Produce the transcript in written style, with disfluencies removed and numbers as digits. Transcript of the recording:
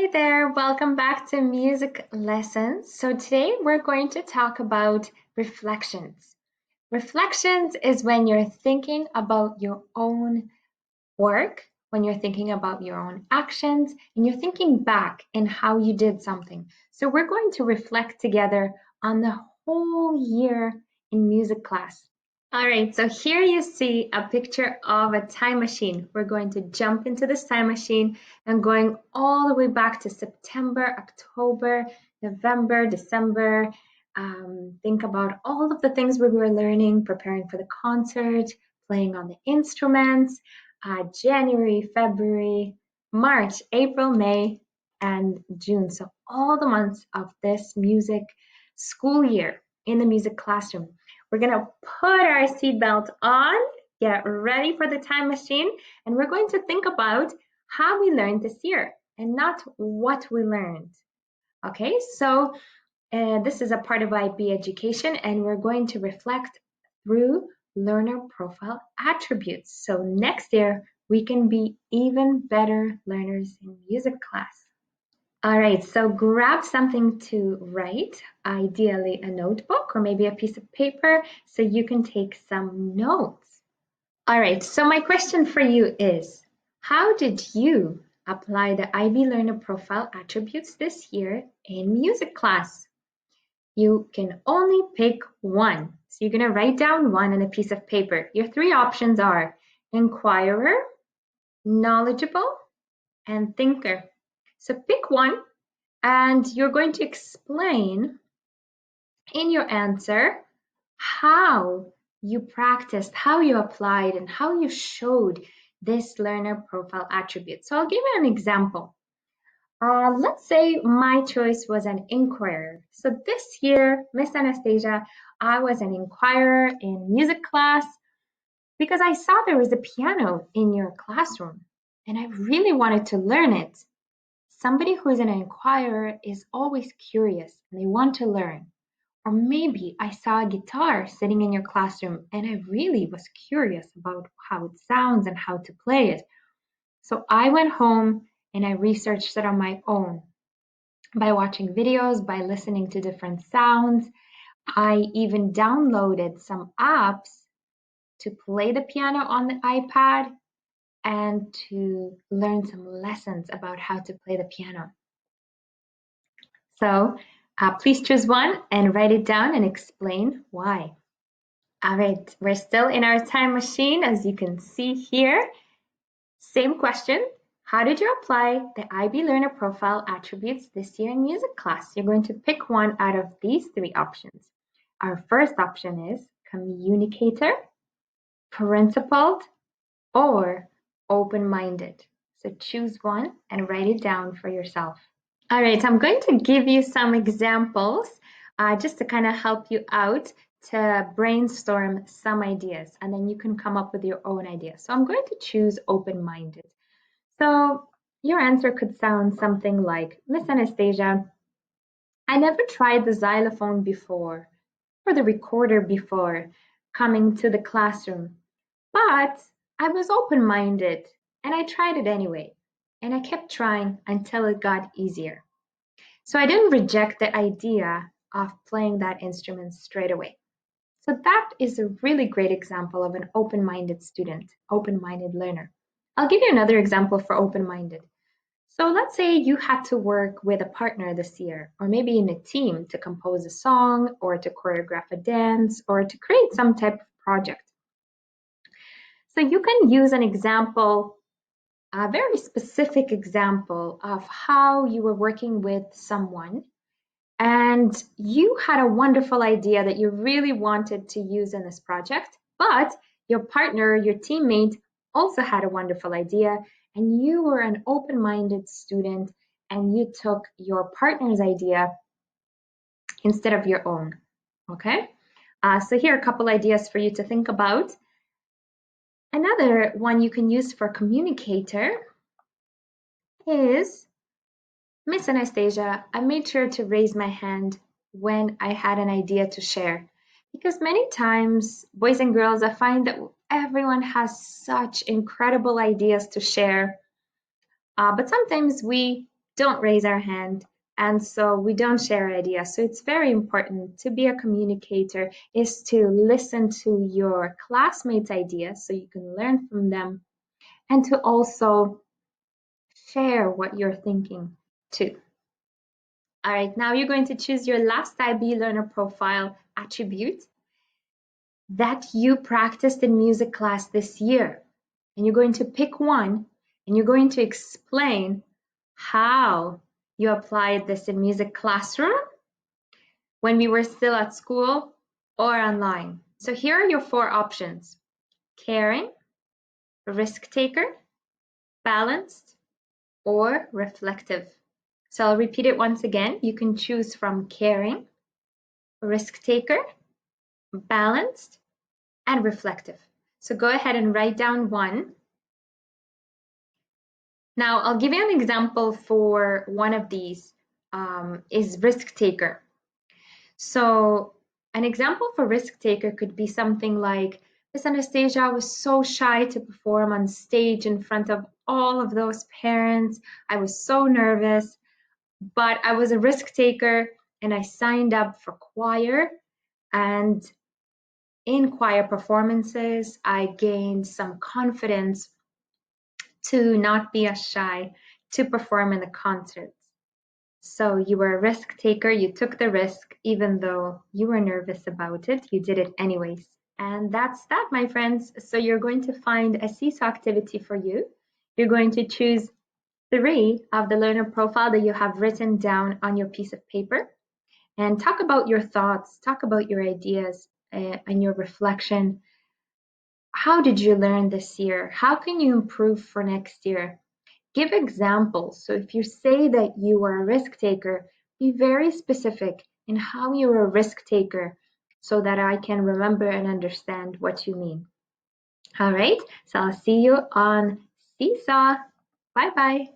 Hi there, welcome back to Music Lessons. So today we're going to talk about reflections. Reflections is when you're thinking about your own work, when you're thinking about your own actions, and you're thinking back in how you did something. So we're going to reflect together on the whole year in music class. All right, so here you see a picture of a time machine. We're going to jump into this time machine and going all the way back to September, October, November, December. Think about all of the things we were learning, preparing for the concert, playing on the instruments, January, February, March, April, May, and June. So all the months of this music school year in the music classroom. We're gonna put our seatbelt on, get ready for the time machine, and we're going to think about how we learned this year and not what we learned. Okay, so this is a part of IB education, and we're going to reflect through learner profile attributes. So next year, we can be even better learners in music class. All right, so grab something to write, ideally a notebook or maybe a piece of paper so you can take some notes. All right, so my question for you is, how did you apply the IB Learner Profile attributes this year in music class? You can only pick one. So you're gonna write down one on a piece of paper. Your three options are inquirer, knowledgeable, and thinker. So pick one. And you're going to explain in your answer how you practiced, how you applied, and how you showed this learner profile attribute. So I'll give you an example. Let's say my choice was an inquirer. So this year, Miss Anastasia, I was an inquirer in music class because I saw there was a piano in your classroom and I really wanted to learn it. Somebody who is an inquirer is always curious and they want to learn. Or maybe I saw a guitar sitting in your classroom and I really was curious about how it sounds and how to play it. So I went home and I researched it on my own by watching videos, by listening to different sounds. I even downloaded some apps to play the piano on the iPad and to learn some lessons about how to play the piano. So please choose one and write it down and explain why. All right, we're still in our time machine, as you can see here. Same question. How did you apply the IB Learner Profile attributes this year in music class? You're going to pick one out of these three options. Our first option is communicator, principled, or open-minded. So choose one and write it down for yourself. All right, I'm going to give you some examples just to kind of help you out to brainstorm some ideas, and then you can come up with your own ideas. So I'm going to choose open-minded. So your answer could sound something like, Miss Anastasia, I never tried the xylophone before or the recorder before coming to the classroom, but I was open-minded and I tried it anyway, and I kept trying until it got easier. So I didn't reject the idea of playing that instrument straight away. So that is a really great example of an open-minded student, open-minded learner. I'll give you another example for open-minded. So let's say you had to work with a partner this year, or maybe in a team to compose a song, or to choreograph a dance, or to create some type of project. So you can use an example, a very specific example of how you were working with someone and you had a wonderful idea that you really wanted to use in this project, but your partner, your teammate also had a wonderful idea and you were an open-minded student and you took your partner's idea instead of your own, okay? So here are a couple ideas for you to think about. Another one you can use for communicator is, Miss Anastasia, I made sure to raise my hand when I had an idea to share. Because many times, boys and girls, I find that everyone has such incredible ideas to share. But sometimes we don't raise our hand, and so we don't share ideas. So it's very important to be a communicator is to listen to your classmates' ideas so you can learn from them, and to also share what you're thinking too. All right, now you're going to choose your last IB learner profile attribute that you practiced in music class this year. And you're going to pick one and you're going to explain how you applied this in music classroom when we were still at school or online. So here are your four options: caring, risk taker, balanced, or reflective. So I'll repeat it once again. You can choose from caring, risk taker, balanced, and reflective. So go ahead and write down one. Now I'll give you an example for one of these is risk taker. So an example for risk taker could be something like, Miss Anastasia, I was so shy to perform on stage in front of all of those parents. I was so nervous, but I was a risk taker and I signed up for choir, and in choir performances, I gained some confidence to not be as shy to perform in the concerts. So you were a risk taker, you took the risk, even though you were nervous about it, you did it anyways. And that's that, my friends. So you're going to find a seesaw activity for you. You're going to choose 3 of the learner profile that you have written down on your piece of paper and talk about your thoughts, talk about your ideas and your reflection. How did you learn this year? How can you improve for next year? Give examples. So if you say that you are a risk taker, be very specific in how you're a risk taker so that I can remember and understand what you mean. All right, so I'll see you on Seesaw. Bye bye.